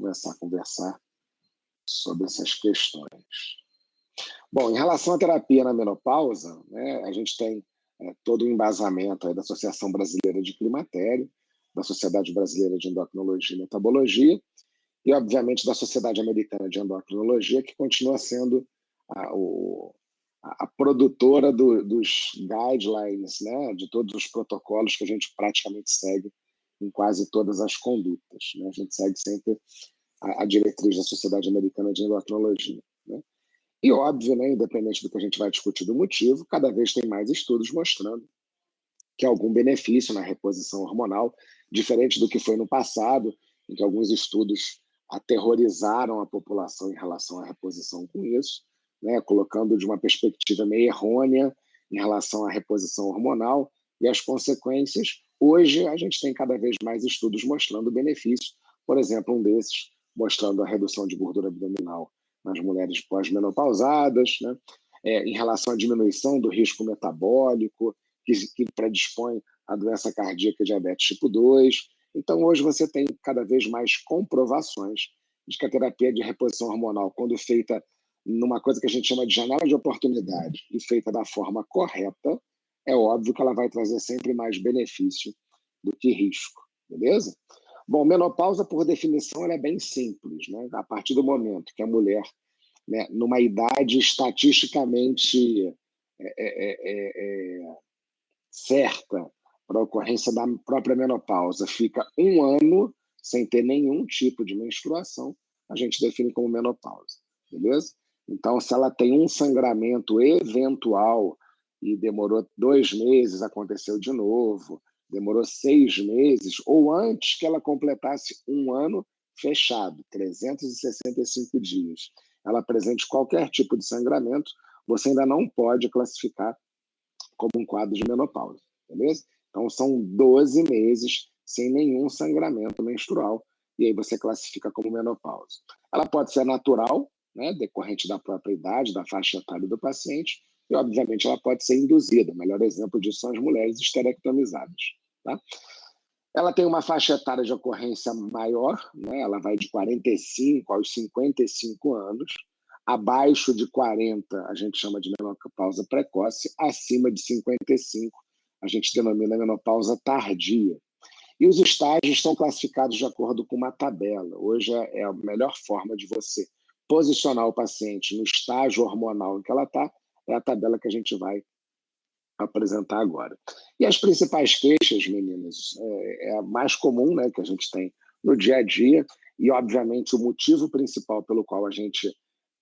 começar a conversar sobre essas questões. Bom, em relação à terapia na menopausa, né, a gente tem todo o embasamento aí da Associação Brasileira de Climatério, da Sociedade Brasileira de Endocrinologia e Metabologia, e, obviamente, da Sociedade Americana de Endocrinologia, que continua sendo a produtora dos guidelines, né, de todos os protocolos que a gente praticamente segue em quase todas as condutas, né? A gente segue sempre a diretriz da Sociedade Americana de Endocrinologia, né? E, óbvio, né, independente do que a gente vai discutir do motivo, cada vez tem mais estudos mostrando que há algum benefício na reposição hormonal, diferente do que foi no passado, em que alguns estudos aterrorizaram a população em relação à reposição com isso, né, colocando de uma perspectiva meio errônea em relação à reposição hormonal e as consequências. Hoje, a gente tem cada vez mais estudos mostrando benefícios, por exemplo, um desses mostrando a redução de gordura abdominal nas mulheres pós-menopausadas, né, em relação à diminuição do risco metabólico, que predispõe à doença cardíaca e diabetes tipo 2. Então, hoje você tem cada vez mais comprovações de que a terapia de reposição hormonal, quando feita numa coisa que a gente chama de janela de oportunidade e feita da forma correta, é óbvio que ela vai trazer sempre mais benefício do que risco, beleza? Bom, menopausa, por definição, ela é bem simples, né? A partir do momento que a mulher, né, numa idade estatisticamente certa para a ocorrência da própria menopausa, fica um ano sem ter nenhum tipo de menstruação, a gente define como menopausa, beleza? Então, se ela tem um sangramento eventual e demorou 2 meses, aconteceu de novo, demorou 6 meses, ou antes que ela completasse um ano fechado, 365 dias, ela apresente qualquer tipo de sangramento, você ainda não pode classificar como um quadro de menopausa, beleza? Então, são 12 meses sem nenhum sangramento menstrual, e aí você classifica como menopausa. Ela pode ser natural, né, decorrente da própria idade, da faixa etária do paciente, e, obviamente, ela pode ser induzida. O melhor exemplo disso são as mulheres esterectomizadas, tá? Ela tem uma faixa etária de ocorrência maior, né? Ela vai de 45 aos 55 anos. Abaixo de 40, a gente chama de menopausa precoce. Acima de 55, a gente denomina menopausa tardia. E os estágios estão classificados de acordo com uma tabela. Hoje é a melhor forma de você posicionar o paciente no estágio hormonal em que ela está, é a tabela que a gente vai apresentar agora. E as principais queixas, meninas, é a mais comum, né, que a gente tem no dia a dia, e, obviamente, o motivo principal pelo qual a gente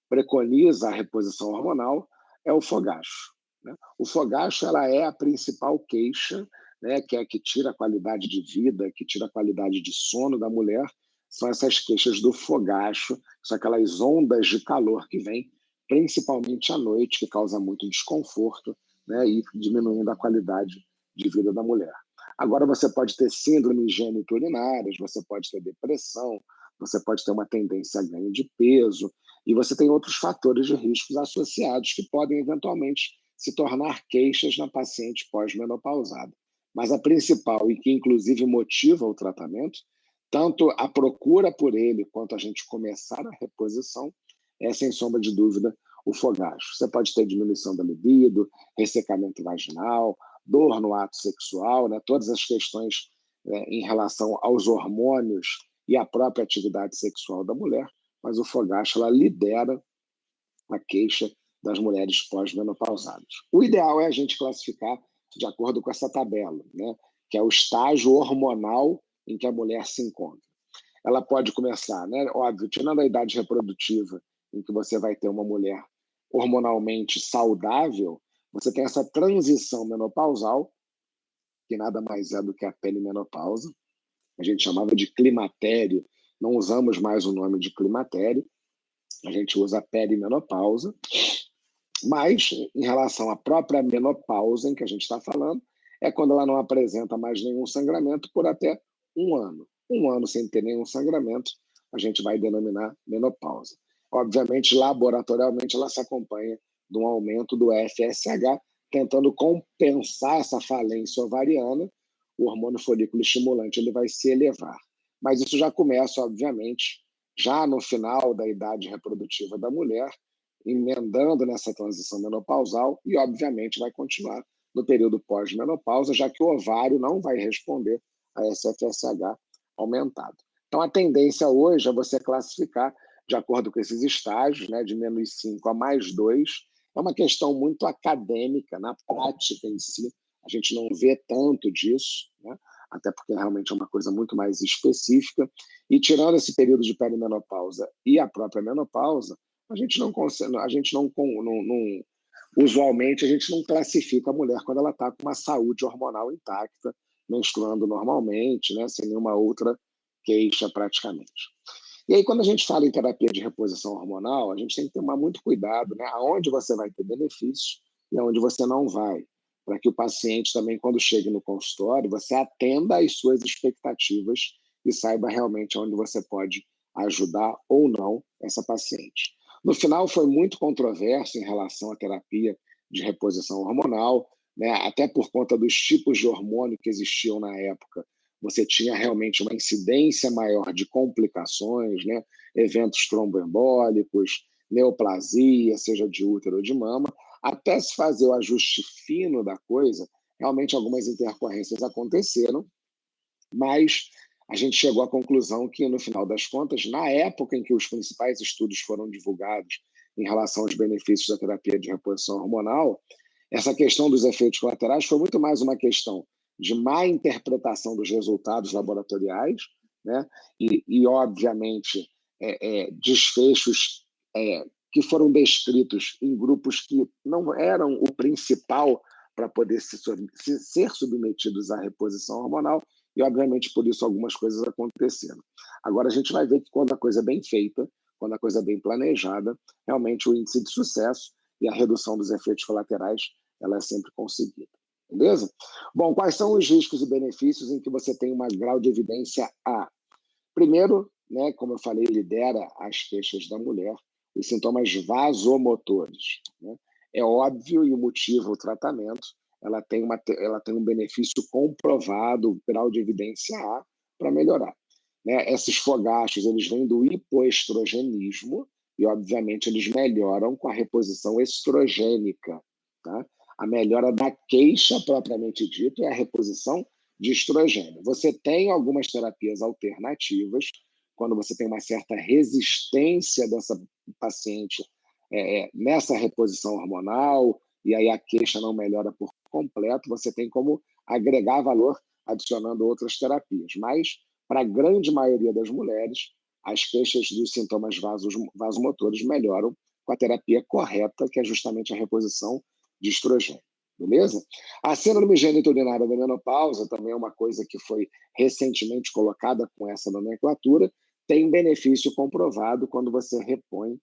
preconiza a reposição hormonal é o fogacho, né? O fogacho, ela é a principal queixa, né, que é a que tira a qualidade de vida, que tira a qualidade de sono da mulher, são essas queixas do fogacho, são aquelas ondas de calor que vêm principalmente à noite, que causa muito desconforto, né, e diminuindo a qualidade de vida da mulher. Agora, você pode ter síndromes geniturinárias, você pode ter depressão, você pode ter uma tendência a ganho de peso, e você tem outros fatores de riscos associados que podem, eventualmente, se tornar queixas na paciente pós-menopausada. Mas a principal, e que inclusive motiva o tratamento, tanto a procura por ele quanto a gente começar a reposição, é, sem sombra de dúvida, o fogacho. Você pode ter diminuição da libido, ressecamento vaginal, dor no ato sexual, né? Todas as questões em relação aos hormônios e à própria atividade sexual da mulher, mas o fogacho, ela lidera a queixa das mulheres pós-menopausadas. O ideal é a gente classificar de acordo com essa tabela, né? Que é o estágio hormonal em que a mulher se encontra. Ela pode começar, né? Óbvio, tirando a idade reprodutiva, em que você vai ter uma mulher hormonalmente saudável, você tem essa transição menopausal, que nada mais é do que a perimenopausa. A gente chamava de climatério, não usamos mais o nome de climatério, a gente usa a perimenopausa, mas em relação à própria menopausa em que a gente está falando, é quando ela não apresenta mais nenhum sangramento por até um ano. Um ano sem ter nenhum sangramento, a gente vai denominar menopausa. Obviamente, laboratorialmente, ela se acompanha de um aumento do FSH, tentando compensar essa falência ovariana. O hormônio folículo estimulante ele vai se elevar. Mas isso já começa, obviamente, já no final da idade reprodutiva da mulher, emendando nessa transição menopausal e, obviamente, vai continuar no período pós-menopausa, já que o ovário não vai responder a esse FSH aumentado. Então, a tendência hoje é você classificar de acordo com esses estágios, né, de -5 a +2. É uma questão muito acadêmica, na prática em si, a gente não vê tanto disso, né, até porque realmente é uma coisa muito mais específica. E tirando esse período de perimenopausa e a própria menopausa, a gente não consegue, usualmente a gente não classifica a mulher quando ela está com uma saúde hormonal intacta, menstruando normalmente, né, sem nenhuma outra queixa praticamente. E aí, quando a gente fala em terapia de reposição hormonal, a gente tem que tomar muito cuidado, né, aonde você vai ter benefício e aonde você não vai, para que o paciente também, quando chegue no consultório, você atenda às suas expectativas e saiba realmente onde você pode ajudar ou não essa paciente. No final, foi muito controverso em relação à terapia de reposição hormonal, né? Até por conta dos tipos de hormônio que existiam na época. Você tinha realmente uma incidência maior de complicações, né? Eventos tromboembólicos, neoplasia, seja de útero ou de mama. Até se fazer o ajuste fino da coisa, realmente algumas intercorrências aconteceram, mas a gente chegou à conclusão que, no final das contas, na época em que os principais estudos foram divulgados em relação aos benefícios da terapia de reposição hormonal, essa questão dos efeitos colaterais foi muito mais uma questão de má interpretação dos resultados laboratoriais, né? E obviamente, desfechos que foram descritos em grupos que não eram o principal para poder ser submetidos à reposição hormonal, e, obviamente, por isso algumas coisas aconteceram. Agora, a gente vai ver que quando a coisa é bem feita, quando a coisa é bem planejada, realmente o índice de sucesso e a redução dos efeitos colaterais, ela é sempre conseguida. Beleza? Bom, quais são os riscos e benefícios em que você tem um grau de evidência A? Primeiro, né, como eu falei, lidera as queixas da mulher, os sintomas vasomotores, né? É óbvio e o motivo, o tratamento, ela tem um benefício comprovado, grau de evidência A, para melhorar. Né? Esses fogachos, eles vêm do hipoestrogenismo e, obviamente, eles melhoram com a reposição estrogênica. Tá? A melhora da queixa, propriamente dito, é a reposição de estrogênio. Você tem algumas terapias alternativas, quando você tem uma certa resistência dessa paciente nessa reposição hormonal, e aí a queixa não melhora por completo, você tem como agregar valor adicionando outras terapias. Mas, para a grande maioria das mulheres, as queixas dos sintomas vasomotores melhoram com a terapia correta, que é justamente a reposição de estrogênio. Beleza? A síndrome geniturinária da menopausa também é uma coisa que foi recentemente colocada com essa nomenclatura, tem benefício comprovado quando você repõe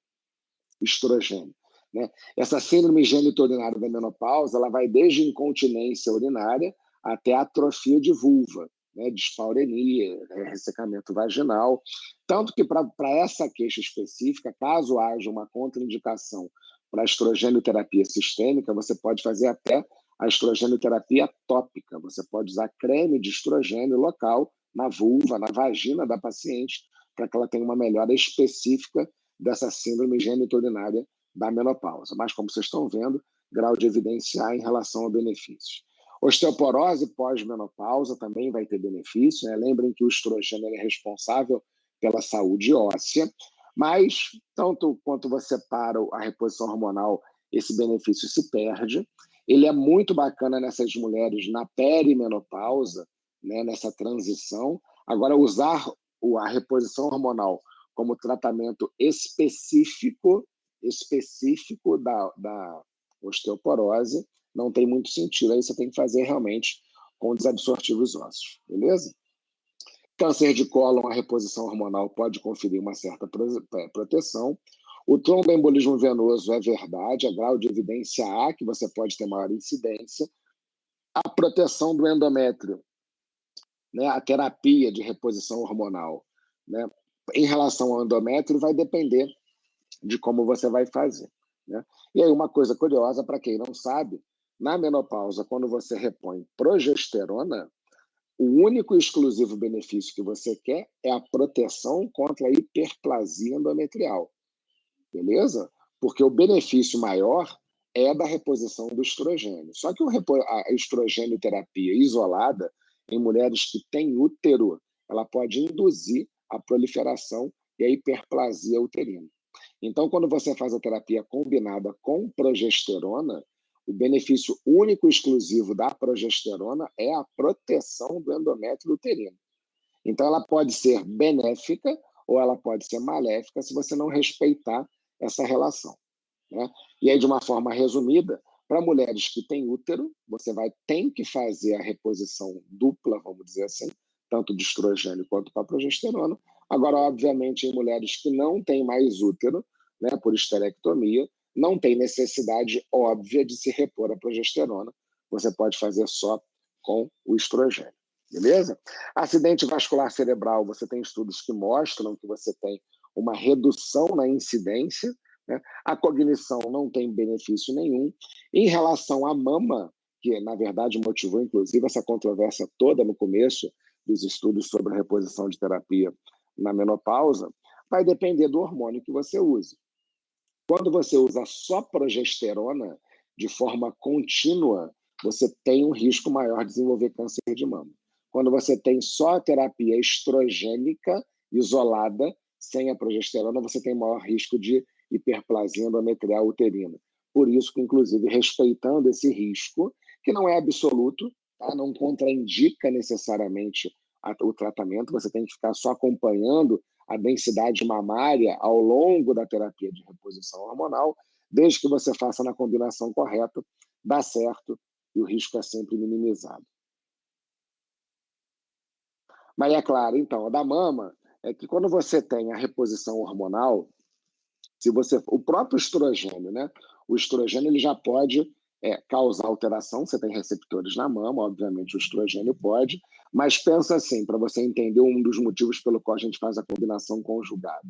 estrogênio. Né? Essa síndrome geniturinária da menopausa, ela vai desde incontinência urinária até atrofia de vulva, né? Dispaurenia, ressecamento vaginal. Tanto que para essa queixa específica, caso haja uma contraindicação para a estrogenioterapia sistêmica, você pode fazer até a estrogenioterapia tópica. Você pode usar creme de estrogênio local na vulva, na vagina da paciente, para que ela tenha uma melhora específica dessa síndrome geniturinária da menopausa. Mas, como vocês estão vendo, grau de evidência A em relação a benefícios. Osteoporose pós-menopausa também vai ter benefício, né? Lembrem que o estrogênio é responsável pela saúde óssea, mas, tanto quanto você para a reposição hormonal, esse benefício se perde. Ele é muito bacana nessas mulheres na perimenopausa, né? Nessa transição. Agora, usar a reposição hormonal como tratamento específico da osteoporose, não tem muito sentido. Aí você tem que fazer realmente com desabsortivos ósseos, beleza? Câncer de cólon, a reposição hormonal pode conferir uma certa proteção. O tromboembolismo venoso é verdade, é grau de evidência A, que você pode ter maior incidência. A proteção do endométrio, né, a terapia de reposição hormonal, né, em relação ao endométrio, vai depender de como você vai fazer. Né? E aí, uma coisa curiosa, para quem não sabe, na menopausa, quando você repõe progesterona, O único e exclusivo benefício que você quer é a proteção contra a hiperplasia endometrial, beleza? Porque o benefício maior é da reposição do estrogênio. Só que a estrogênio-terapia isolada em mulheres que têm útero, ela pode induzir a proliferação e a hiperplasia uterina. Então, quando você faz a terapia combinada com progesterona, o benefício único e exclusivo da progesterona é a proteção do endométrio uterino. Então, ela pode ser benéfica ou ela pode ser maléfica se você não respeitar essa relação, né? E aí, de uma forma resumida, para mulheres que têm útero, você tem que fazer a reposição dupla, vamos dizer assim, tanto de estrogênio quanto para progesterona. Agora, obviamente, em mulheres que não têm mais útero, né, por esterectomia, não tem necessidade óbvia de se repor a progesterona. Você pode fazer só com o estrogênio, beleza? Acidente vascular cerebral, você tem estudos que mostram que você tem uma redução na incidência, né? A cognição não tem benefício nenhum. Em relação à mama, que na verdade motivou inclusive essa controvérsia toda no começo dos estudos sobre a reposição de terapia na menopausa, vai depender do hormônio que você use. Quando você usa só progesterona de forma contínua, você tem um risco maior de desenvolver câncer de mama. Quando você tem só a terapia estrogênica isolada, sem a progesterona, você tem maior risco de hiperplasia endometrial uterina. Por isso que, inclusive, respeitando esse risco, que não é absoluto, tá? Não contraindica necessariamente o tratamento, você tem que ficar só acompanhando a densidade mamária ao longo da terapia de reposição hormonal, desde que você faça na combinação correta, dá certo e o risco é sempre minimizado. Mas é claro, então, a da mama é que quando você tem a reposição hormonal, o próprio estrogênio, né? O estrogênio ele já pode causar alteração, você tem receptores na mama, obviamente o estrogênio pode, mas pensa assim, para você entender um dos motivos pelo qual a gente faz a combinação conjugada.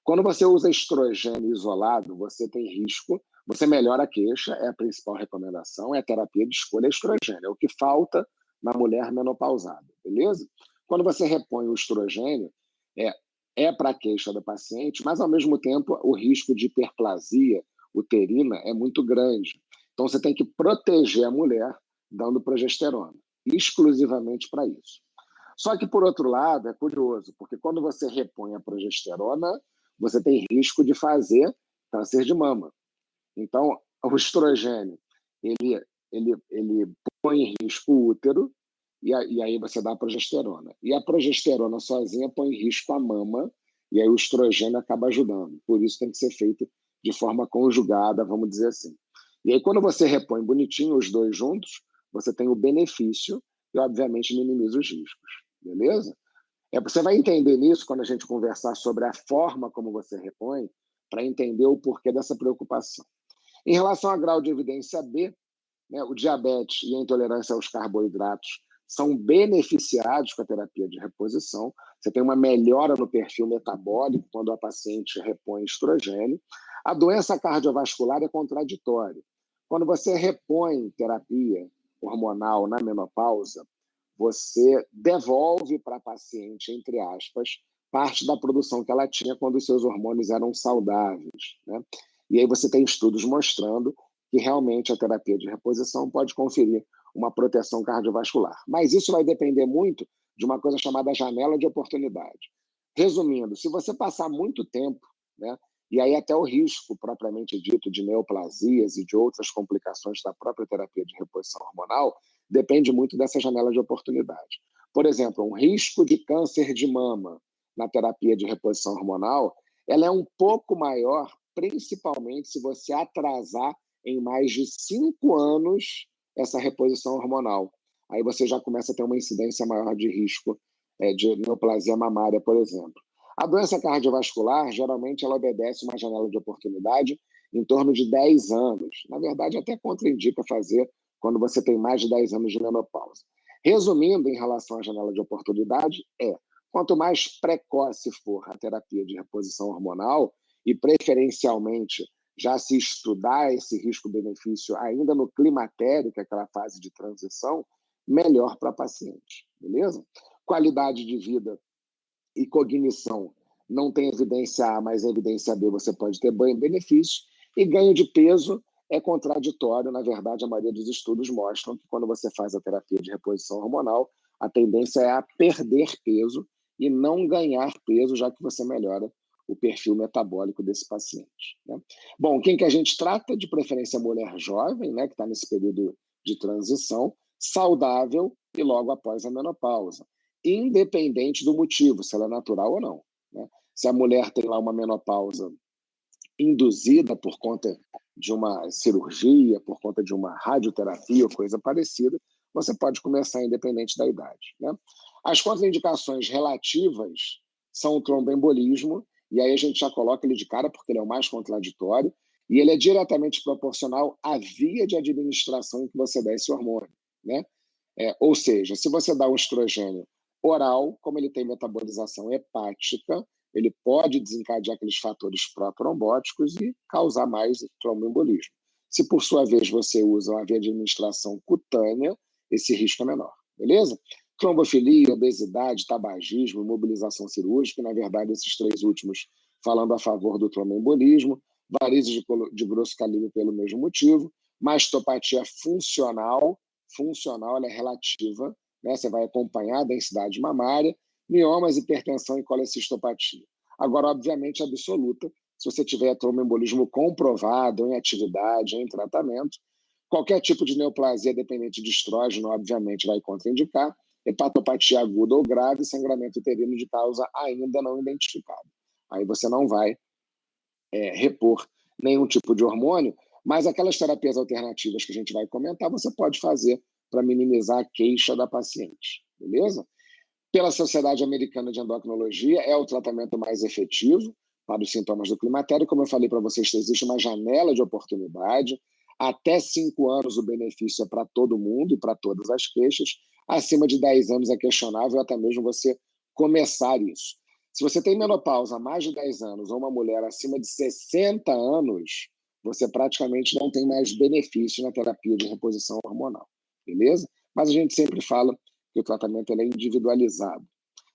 Quando você usa estrogênio isolado, você tem risco, você melhora a queixa, é a principal recomendação, é a terapia de escolha estrogênio, é o que falta na mulher menopausada, beleza? Quando você repõe o estrogênio, é para a queixa do paciente, mas ao mesmo tempo o risco de hiperplasia uterina é muito grande. Então você tem que proteger a mulher dando progesterona, exclusivamente para isso. Só que, por outro lado, é curioso, porque quando você repõe a progesterona, você tem risco de fazer câncer de mama. Então, o estrogênio, ele põe em risco o útero, e aí você dá a progesterona. E a progesterona sozinha põe em risco a mama, e aí o estrogênio acaba ajudando. Por isso tem que ser feito de forma conjugada, vamos dizer assim. E aí, quando você repõe bonitinho os dois juntos, você tem o benefício e, obviamente, minimiza os riscos. Beleza? Você vai entender nisso quando a gente conversar sobre a forma como você repõe, para entender o porquê dessa preocupação. Em relação ao grau de evidência B, né, o diabetes e a intolerância aos carboidratos são beneficiados com a terapia de reposição. Você tem uma melhora no perfil metabólico quando a paciente repõe estrogênio. A doença cardiovascular é contraditória. Quando você repõe terapia hormonal na menopausa, você devolve para a paciente, entre aspas, parte da produção que ela tinha quando os seus hormônios eram saudáveis, né? E aí você tem estudos mostrando que realmente a terapia de reposição pode conferir uma proteção cardiovascular. Mas isso vai depender muito de uma coisa chamada janela de oportunidade. Resumindo, se você passar muito tempo, né, e aí até o risco propriamente dito de neoplasias e de outras complicações da própria terapia de reposição hormonal, depende muito dessa janela de oportunidade. Por exemplo, um risco de câncer de mama na terapia de reposição hormonal, ela é um pouco maior, principalmente se você atrasar em mais de 5 anos essa reposição hormonal. Aí você já começa a ter uma incidência maior de risco de neoplasia mamária, por exemplo. A doença cardiovascular, geralmente, ela obedece uma janela de oportunidade em torno de 10 anos. Na verdade, até contraindica fazer quando você tem mais de 10 anos de menopausa. Resumindo, em relação à janela de oportunidade, quanto mais precoce for a terapia de reposição hormonal, e preferencialmente já se estudar esse risco-benefício ainda no climatério, que é aquela fase de transição, melhor para a paciente, beleza? Qualidade de vida e cognição não tem evidência A, mas evidência B você pode ter benefício. E ganho de peso é contraditório. Na verdade, a maioria dos estudos mostram que quando você faz a terapia de reposição hormonal, a tendência é a perder peso e não ganhar peso, já que você melhora o perfil metabólico desse paciente, né? Bom, quem que a gente trata? De preferência mulher jovem, né, que está nesse período de transição, saudável e logo após a menopausa, independente do motivo, se ela é natural ou não, né? Se a mulher tem lá uma menopausa induzida por conta de uma cirurgia, por conta de uma radioterapia ou coisa parecida, você pode começar independente da idade, né? As contraindicações relativas são o tromboembolismo, e aí a gente já coloca ele de cara porque ele é o mais contraditório, e ele é diretamente proporcional à via de administração em que você dá esse hormônio, né? Ou seja, se você dá um estrogênio oral, como ele tem metabolização hepática, ele pode desencadear aqueles fatores pró-trombóticos e causar mais tromboembolismo. Se, por sua vez, você usa uma via de administração cutânea, esse risco é menor, beleza? Trombofilia, obesidade, tabagismo, imobilização cirúrgica, na verdade, esses três últimos falando a favor do tromboembolismo, varizes de grosso calibre pelo mesmo motivo, mastopatia funcional ela é relativa, né? Você vai acompanhar a densidade mamária, miomas, hipertensão e colecistopatia. Agora, obviamente, absoluta, se você tiver tromboembolismo comprovado, em atividade, em tratamento, qualquer tipo de neoplasia dependente de estrógeno, obviamente, vai contraindicar, hepatopatia aguda ou grave, sangramento uterino de causa ainda não identificada. Aí você não vai repor nenhum tipo de hormônio, mas aquelas terapias alternativas que a gente vai comentar, você pode fazer para minimizar a queixa da paciente, beleza? Pela Sociedade Americana de Endocrinologia, é o tratamento mais efetivo para os sintomas do climatério. Como eu falei para vocês, existe uma janela de oportunidade. Até 5 anos o benefício é para todo mundo e para todas as queixas. Acima de 10 anos é questionável até mesmo você começar isso. Se você tem menopausa há mais de 10 anos ou uma mulher acima de 60 anos, você praticamente não tem mais benefício na terapia de reposição hormonal, beleza? Mas a gente sempre fala que o tratamento é individualizado.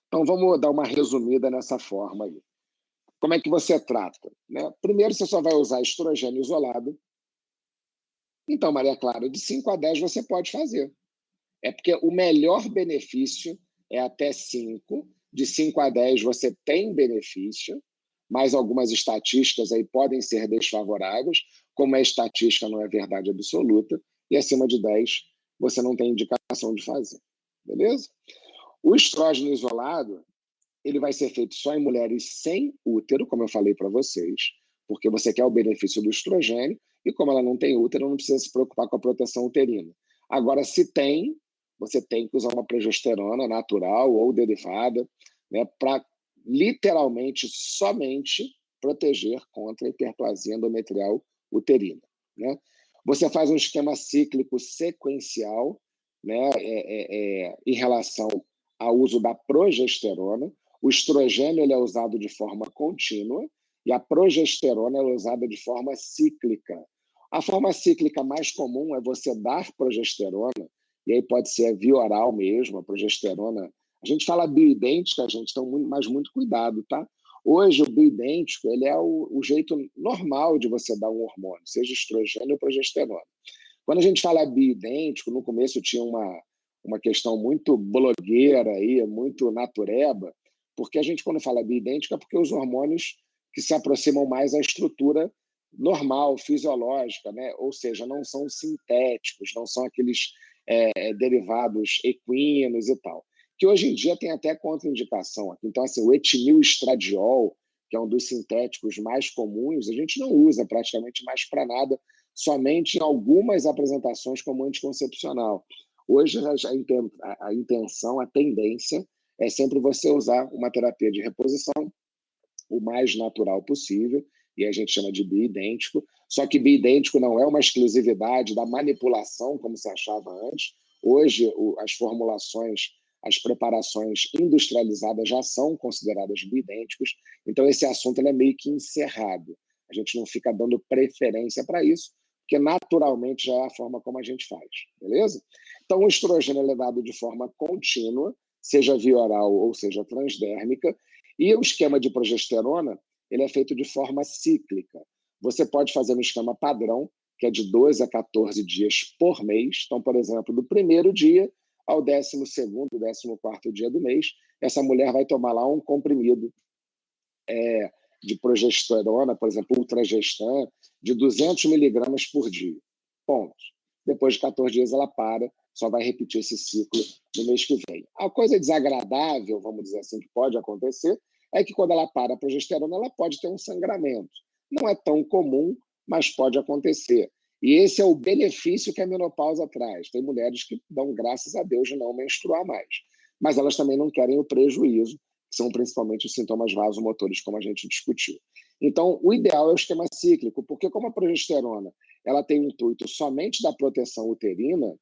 Então, vamos dar uma resumida nessa forma aí. Como é que você trata, né? Primeiro, você só vai usar estrogênio isolado. Então, Maria Clara, de 5 a 10 você pode fazer. É porque o melhor benefício é até 5. De 5 a 10 você tem benefício, mas algumas estatísticas aí podem ser desfavoráveis, como a estatística não é verdade absoluta, e acima de 10 você não tem indicação de fazer. Beleza? O estrógeno isolado, ele vai ser feito só em mulheres sem útero, como eu falei para vocês, porque você quer o benefício do estrogênio, e como ela não tem útero, não precisa se preocupar com a proteção uterina. Agora, se tem, você tem que usar uma progesterona natural ou derivada, né, para literalmente somente proteger contra a hiperplasia endometrial uterina, né? Você faz um esquema cíclico sequencial, né, em relação ao uso da progesterona. O estrogênio ele é usado de forma contínua e a progesterona é usada de forma cíclica. A forma cíclica mais comum é você dar progesterona, e aí pode ser via oral mesmo, a progesterona. A gente fala bioidêntica, gente, então, mas muito cuidado, tá? Hoje, o bioidêntico ele é o jeito normal de você dar um hormônio, seja estrogênio ou progesterona. Quando a gente fala bioidêntico, no começo tinha uma questão muito blogueira, aí, muito natureba, porque a gente, quando fala bioidêntico, é porque os hormônios que se aproximam mais à estrutura normal, fisiológica, né? Ou seja, não são sintéticos, não são aqueles derivados equinos e tal, que hoje em dia tem até contraindicação. Então, assim, o etililestradiol, que é um dos sintéticos mais comuns, a gente não usa praticamente mais para nada, somente em algumas apresentações como anticoncepcional. Hoje, a intenção, a tendência é sempre você usar uma terapia de reposição o mais natural possível, e a gente chama de bioidêntico, só que bioidêntico não é uma exclusividade da manipulação, como se achava antes. Hoje, as formulações, as preparações industrializadas já são consideradas bioidênticos, então esse assunto ele é meio que encerrado. A gente não fica dando preferência para isso, porque naturalmente já é a forma como a gente faz, beleza? Então, o estrogênio é levado de forma contínua, seja via oral ou seja transdérmica, e o esquema de progesterona ele é feito de forma cíclica. Você pode fazer no esquema padrão, que é de 12 a 14 dias por mês. Então, por exemplo, do primeiro dia ao 12º, 14º dia do mês, essa mulher vai tomar lá um comprimido de progesterona, por exemplo, Ultragestan, de 200 miligramas por dia. Ponto. Depois de 14 dias ela para, só vai repetir esse ciclo no mês que vem. A coisa desagradável, vamos dizer assim, que pode acontecer, é que quando ela para a progesterona, ela pode ter um sangramento. Não é tão comum, mas pode acontecer. E esse é o benefício que a menopausa traz. Tem mulheres que dão graças a Deus de não menstruar mais, mas elas também não querem o prejuízo, que são principalmente os sintomas vasomotores, como a gente discutiu. Então, o ideal é o esquema cíclico, porque como a progesterona ela tem o intuito somente da proteção uterina,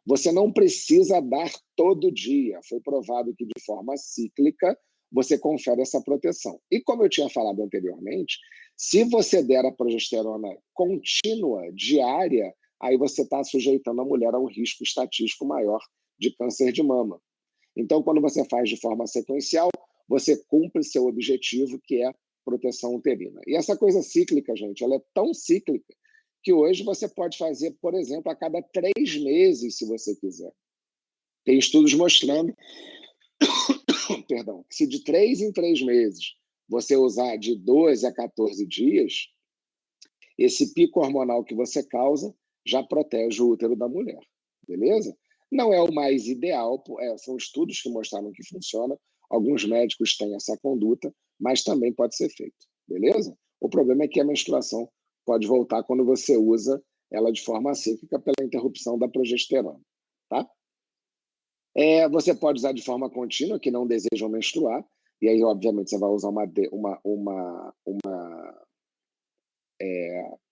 você não precisa dar todo dia. Foi provado que, de forma cíclica, você confere essa proteção. E como eu tinha falado anteriormente, se você der a progesterona contínua, diária, aí você está sujeitando a mulher a um risco estatístico maior de câncer de mama. Então, quando você faz de forma sequencial, você cumpre seu objetivo, que é proteção uterina. E essa coisa cíclica, gente, ela é tão cíclica que hoje você pode fazer, por exemplo, a cada 3 meses, se você quiser. Tem estudos mostrando perdão, que se de 3 em 3 meses você usar de 12 a 14 dias, esse pico hormonal que você causa já protege o útero da mulher, beleza? Não é o mais ideal, são estudos que mostraram que funciona, alguns médicos têm essa conduta, mas também pode ser feito, beleza? O problema é que a menstruação pode voltar quando você usa ela de forma cíclica pela interrupção da progesterona, tá? Você pode usar de forma contínua, que não desejam menstruar, e aí, obviamente, você vai usar uma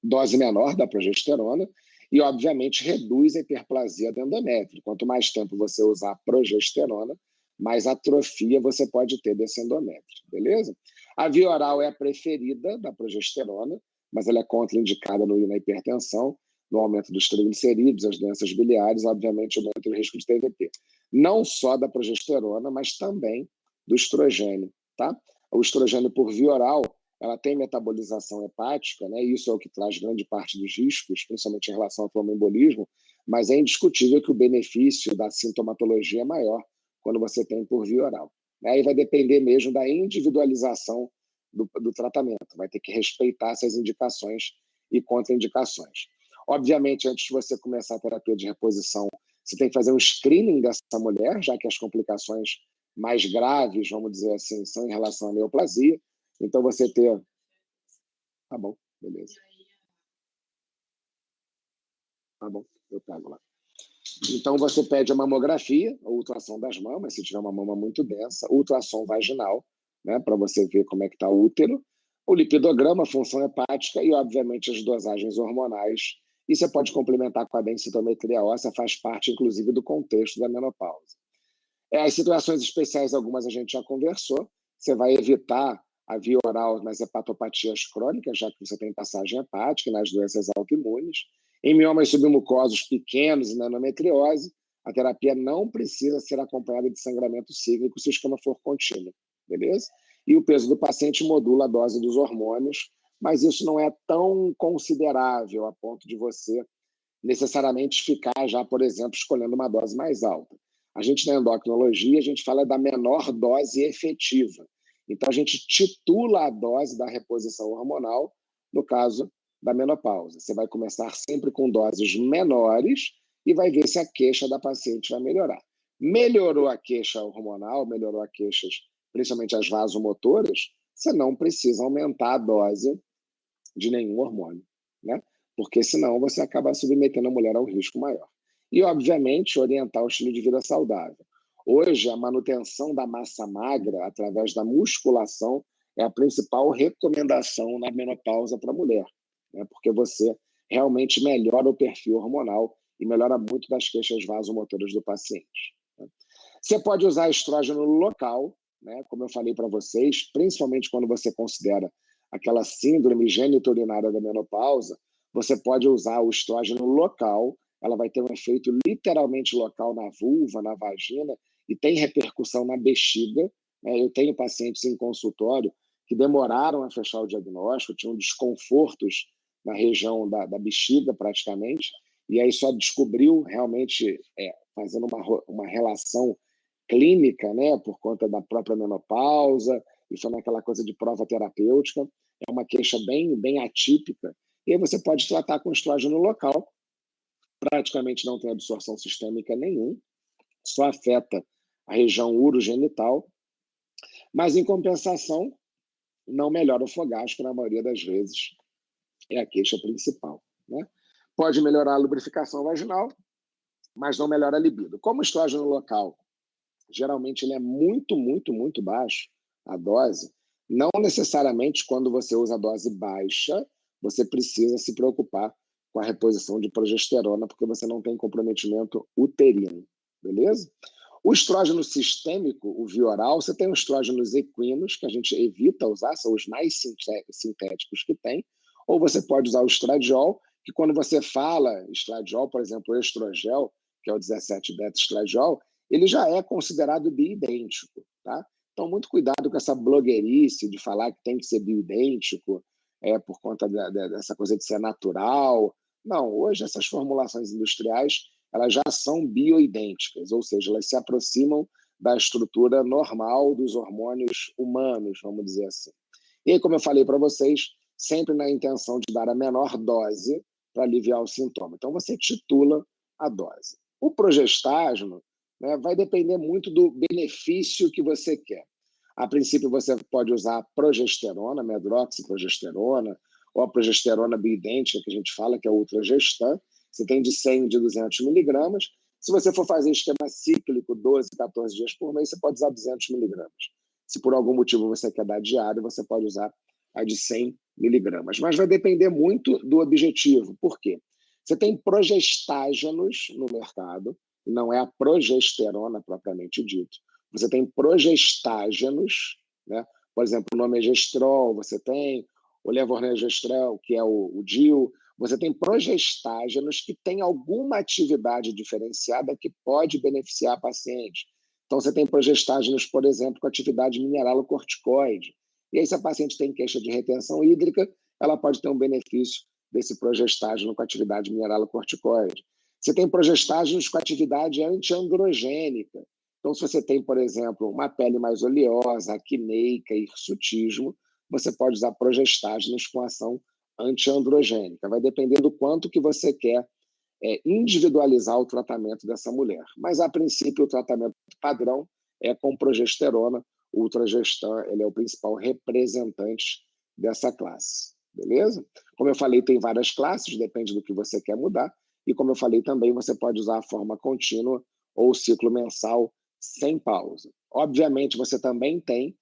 dose menor da progesterona e, obviamente, reduz a hiperplasia do endométrio. Quanto mais tempo você usar a progesterona, mais atrofia você pode ter desse endométrio, beleza? A via oral é a preferida da progesterona, mas ela é contraindicada na hipertensão, no aumento dos triglicerídeos, as doenças biliares, obviamente, aumenta o risco de TVT. Não só da progesterona, mas também do estrogênio, tá? O estrogênio por via oral, ela tem metabolização hepática, né? Isso é o que traz grande parte dos riscos, principalmente em relação ao tromboembolismo, mas é indiscutível que o benefício da sintomatologia é maior quando você tem por via oral. Aí vai depender mesmo da individualização do tratamento, vai ter que respeitar essas indicações e contraindicações. Obviamente, antes de você começar a terapia de reposição, você tem que fazer um screening dessa mulher, já que as complicações mais graves, vamos dizer assim, são em relação à neoplasia. Então, você ter... Tá bom, beleza. Tá bom, eu pego lá. Então, você pede a mamografia, a ultrassom das mamas, se tiver uma mama muito densa, ultrassom vaginal, né, para você ver como é que está o útero, o lipidograma, a função hepática e, obviamente, as dosagens hormonais. E você pode complementar com a densitometria óssea, faz parte, inclusive, do contexto da menopausa. As situações especiais, algumas a gente já conversou, você vai evitar a via oral nas hepatopatias crônicas, já que você tem passagem hepática, e nas doenças autoimunes. Em miomas submucosos pequenos e na endometriose, a terapia não precisa ser acompanhada de sangramento cíclico se o esquema for contínuo, beleza? E o peso do paciente modula a dose dos hormônios, mas isso não é tão considerável a ponto de você necessariamente ficar já, por exemplo, escolhendo uma dose mais alta. A gente, na endocrinologia, a gente fala da menor dose efetiva. Então, a gente titula a dose da reposição hormonal, no caso da menopausa. Você vai começar sempre com doses menores e vai ver se a queixa da paciente vai melhorar. Melhorou a queixa hormonal, melhorou a queixas, principalmente as vasomotoras, você não precisa aumentar a dose de nenhum hormônio, né? Porque senão você acaba submetendo a mulher a um risco maior. E, obviamente, orientar o estilo de vida saudável. Hoje, a manutenção da massa magra através da musculação é a principal recomendação na menopausa para a mulher, né? Porque você realmente melhora o perfil hormonal e melhora muito das queixas vasomotoras do paciente, né? Você pode usar estrógeno local, né? Como eu falei para vocês, principalmente quando você considera aquela síndrome genitorinária da menopausa, você pode usar o estrógeno local, ela vai ter um efeito literalmente local na vulva, na vagina, e tem repercussão na bexiga, né? Eu tenho pacientes em consultório que demoraram a fechar o diagnóstico, tinham desconfortos na região da bexiga, praticamente, e aí só descobriu realmente, fazendo uma relação clínica, né, por conta da própria menopausa, e foi naquela coisa de prova terapêutica. É uma queixa bem, bem atípica, e aí você pode tratar com estrógeno local, praticamente não tem absorção sistêmica nenhuma, só afeta a região urogenital, mas, em compensação, não melhora o fogástico na maioria das vezes, é a queixa principal, né? Pode melhorar a lubrificação vaginal, mas não melhora a libido. Como o estrógeno local, geralmente ele é muito, muito, muito baixo, a dose, não necessariamente quando você usa a dose baixa, você precisa se preocupar com a reposição de progesterona, porque você não tem comprometimento uterino, beleza? O estrógeno sistêmico, o Vioral, você tem os estrógenos equinos, que a gente evita usar, são os mais sintéticos que tem, ou você pode usar o estradiol, que quando você fala estradiol, por exemplo, o estrogel, que é o 17-beta-estradiol, ele já é considerado bioidêntico, tá? Então, muito cuidado com essa blogueirice de falar que tem que ser bioidêntico, por conta dessa coisa de ser natural. Não, hoje essas formulações industriais, elas já são bioidênticas, ou seja, elas se aproximam da estrutura normal dos hormônios humanos, vamos dizer assim. E aí, como eu falei para vocês, sempre na intenção de dar a menor dose para aliviar o sintoma. Então, você titula a dose. O progestágeno, né, vai depender muito do benefício que você quer. A princípio, você pode usar a progesterona, medroxiprogesterona, ou a progesterona bioidêntica, que a gente fala, que é o ultragestan. Você tem de 100 e de 200 miligramas. Se você for fazer esquema cíclico, 12, 14 dias por mês, você pode usar 200 miligramas. Se por algum motivo você quer dar diário, você pode usar a de 100 miligramas. Mas vai depender muito do objetivo. Por quê? Você tem progestágenos no mercado, não é a progesterona propriamente dito. Você tem progestágenos, né? Por exemplo, o nome é gestrol, você tem o levonorgestrel, que é o DIL, você tem progestágenos que têm alguma atividade diferenciada que pode beneficiar a paciente. Então, você tem progestágenos, por exemplo, com atividade mineralocorticoide. E aí, se a paciente tem queixa de retenção hídrica, ela pode ter um benefício desse progestágeno com atividade mineralocorticoide. Você tem progestágenos com atividade antiandrogênica. Então, se você tem, por exemplo, uma pele mais oleosa, acneica, hirsutismo, você pode usar progestágenos com ação antiandrogênica. Vai depender do quanto que você quer individualizar o tratamento dessa mulher. Mas, a princípio, o tratamento padrão é com progesterona. O ultragestan, ele é o principal representante dessa classe. Beleza? Como eu falei, tem várias classes, depende do que você quer mudar. E, como eu falei também, você pode usar a forma contínua ou ciclo mensal sem pausa. Obviamente, você também tem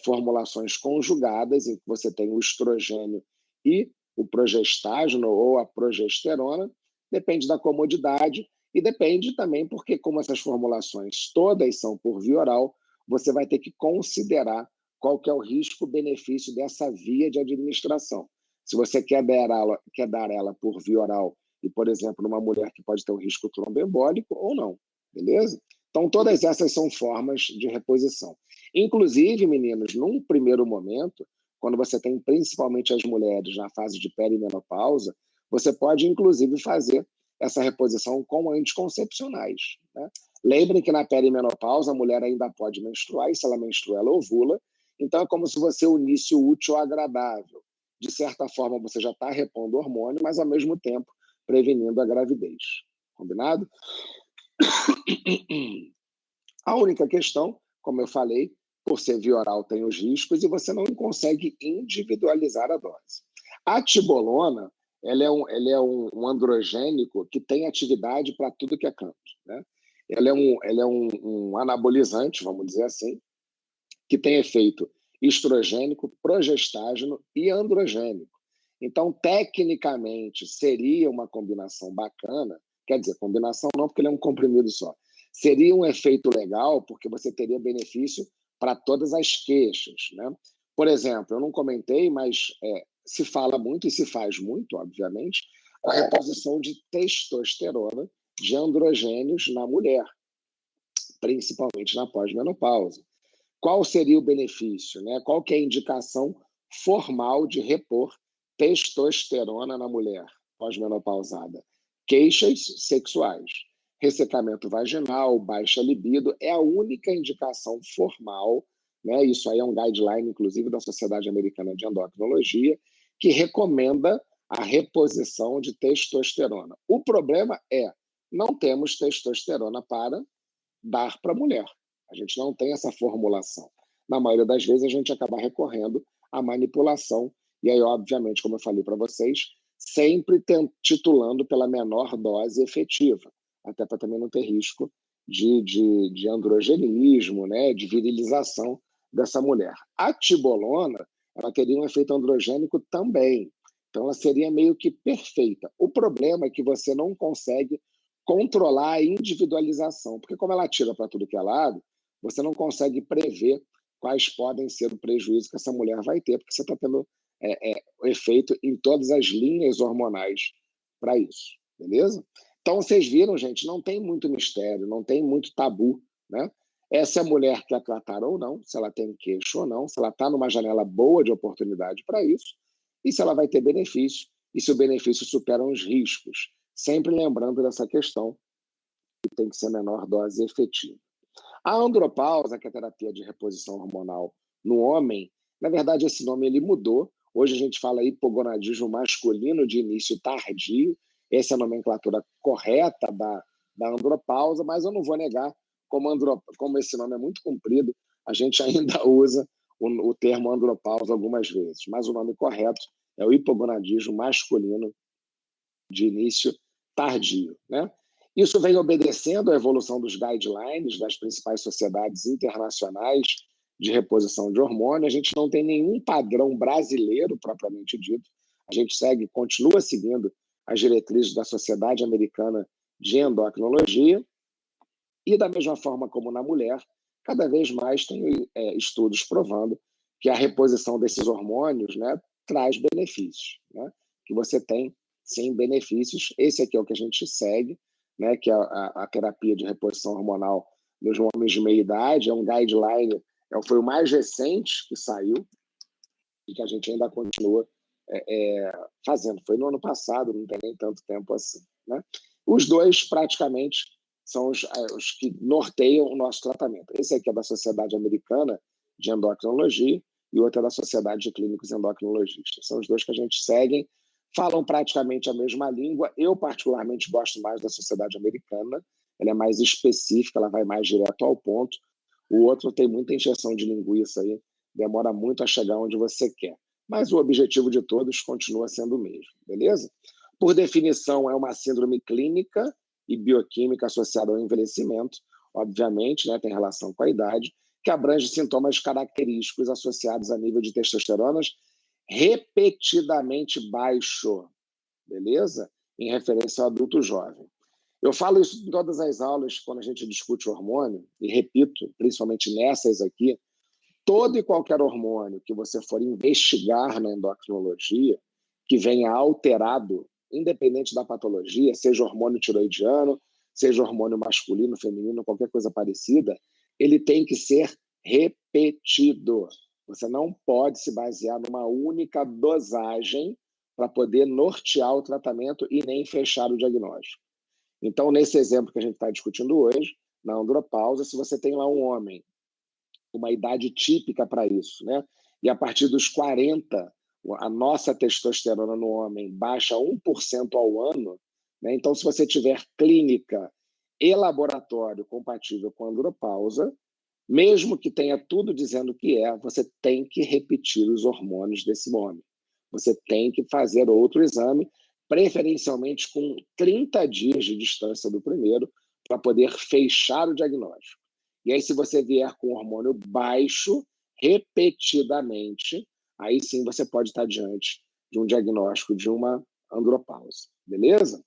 formulações conjugadas, em que você tem o estrogênio e o progestágeno ou a progesterona. Depende da comodidade e depende também porque, como essas formulações todas são por via oral, você vai ter que considerar qual que é o risco-benefício dessa via de administração. Se você quer dar ela por via oral e, por exemplo, numa mulher que pode ter um risco tromboembólico ou não, beleza? Então, todas essas são formas de reposição. Inclusive, meninos, num primeiro momento, quando você tem principalmente as mulheres na fase de perimenopausa, você pode, inclusive, fazer essa reposição com anticoncepcionais, né? Lembrem que na perimenopausa a mulher ainda pode menstruar, e se ela menstrua, ela ovula. Então, é como se você unisse o útil ao agradável. De certa forma, você já está repondo hormônio, mas, ao mesmo tempo, prevenindo a gravidez. Combinado? A única questão, como eu falei, por ser via oral tem os riscos e você não consegue individualizar a dose. A tibolona, ele é um androgênico que tem atividade para tudo que é canto, né? Ele é um anabolizante, vamos dizer assim, que tem efeito estrogênico, progestágeno e androgênico. Então, tecnicamente, seria uma combinação bacana, quer dizer, combinação não, porque ele é um comprimido só. Seria um efeito legal, porque você teria benefício para todas as queixas, né? Por exemplo, eu não comentei, mas se fala muito e se faz muito, obviamente, a reposição de testosterona, de androgênios na mulher, principalmente na pós-menopausa. Qual seria o benefício, né? Qual que é a indicação formal de repor testosterona na mulher pós-menopausada? Queixas sexuais, ressecamento vaginal, baixa libido, é a única indicação formal, né? Isso aí é um guideline, inclusive, da Sociedade Americana de Endocrinologia, que recomenda a reposição de testosterona. O problema é, não temos testosterona para dar para a mulher. A gente não tem essa formulação. Na maioria das vezes, a gente acaba recorrendo à manipulação. E aí, obviamente, como eu falei para vocês, sempre titulando pela menor dose efetiva, até para também não ter risco de androgenismo, né, de virilização dessa mulher. A tibolona, ela teria um efeito androgênico também. Então, ela seria meio que perfeita. O problema é que você não consegue controlar a individualização, porque como ela tira para tudo que é lado, você não consegue prever quais podem ser o prejuízo que essa mulher vai ter, porque você está tendo o efeito em todas as linhas hormonais para isso, beleza? Então, vocês viram, gente, não tem muito mistério, não tem muito tabu, né? Essa mulher quer tratar ou não, se ela tem queixo ou não, se ela está numa janela boa de oportunidade para isso, e se ela vai ter benefício, e se o benefício supera os riscos. Sempre lembrando dessa questão que tem que ser menor dose efetiva. A andropausa, que é a terapia de reposição hormonal no homem, na verdade esse nome ele mudou. Hoje a gente fala hipogonadismo masculino de início tardio. Essa é a nomenclatura correta da andropausa, mas eu não vou negar, como esse nome é muito comprido, a gente ainda usa o termo andropausa algumas vezes, mas o nome correto é o hipogonadismo masculino de início tardio, né? Isso vem obedecendo à evolução dos guidelines das principais sociedades internacionais de reposição de hormônio. A gente não tem nenhum padrão brasileiro propriamente dito. A gente continua seguindo as diretrizes da Sociedade Americana de Endocrinologia e, da mesma forma como na mulher, cada vez mais tem estudos provando que a reposição desses hormônios, né, traz benefícios, né? Que você tem, sim, benefícios. Esse aqui é o que a gente segue, né, que é a terapia de reposição hormonal nos homens de meia idade. É um guideline, foi o mais recente que saiu e que a gente ainda continua fazendo. Foi no ano passado, não tem nem tanto tempo assim, né? Os dois, praticamente, são os que norteiam o nosso tratamento. Esse aqui é da Sociedade Americana de Endocrinologia e outro é da Sociedade de Clínicos Endocrinologistas. São os dois que a gente segue, falam praticamente a mesma língua. Eu, particularmente, gosto mais da Sociedade Americana. Ela é mais específica, ela vai mais direto ao ponto. O outro tem muita injeção de linguiça aí, demora muito a chegar onde você quer. Mas o objetivo de todos continua sendo o mesmo, beleza? Por definição, é uma síndrome clínica e bioquímica associada ao envelhecimento, obviamente, né, tem relação com a idade, que abrange sintomas característicos associados a nível de testosteronas repetidamente baixo, beleza? Em referência ao adulto jovem. Eu falo isso em todas as aulas quando a gente discute hormônio, e repito, principalmente nessas aqui, todo e qualquer hormônio que você for investigar na endocrinologia, que venha alterado, independente da patologia, seja hormônio tiroidiano, seja hormônio masculino, feminino, qualquer coisa parecida, ele tem que ser repetido. Você não pode se basear numa única dosagem para poder nortear o tratamento e nem fechar o diagnóstico. Então, nesse exemplo que a gente está discutindo hoje, na andropausa, se você tem lá um homem, uma idade típica para isso, né? E a partir dos 40, a nossa testosterona no homem baixa 1% ao ano, né? Então, se você tiver clínica e laboratório compatível com a andropausa, mesmo que tenha tudo dizendo que você tem que repetir os hormônios desse homem. Você tem que fazer outro exame, preferencialmente com 30 dias de distância do primeiro, para poder fechar o diagnóstico. E aí, se você vier com hormônio baixo, repetidamente, aí sim você pode estar diante de um diagnóstico de uma andropausa, beleza?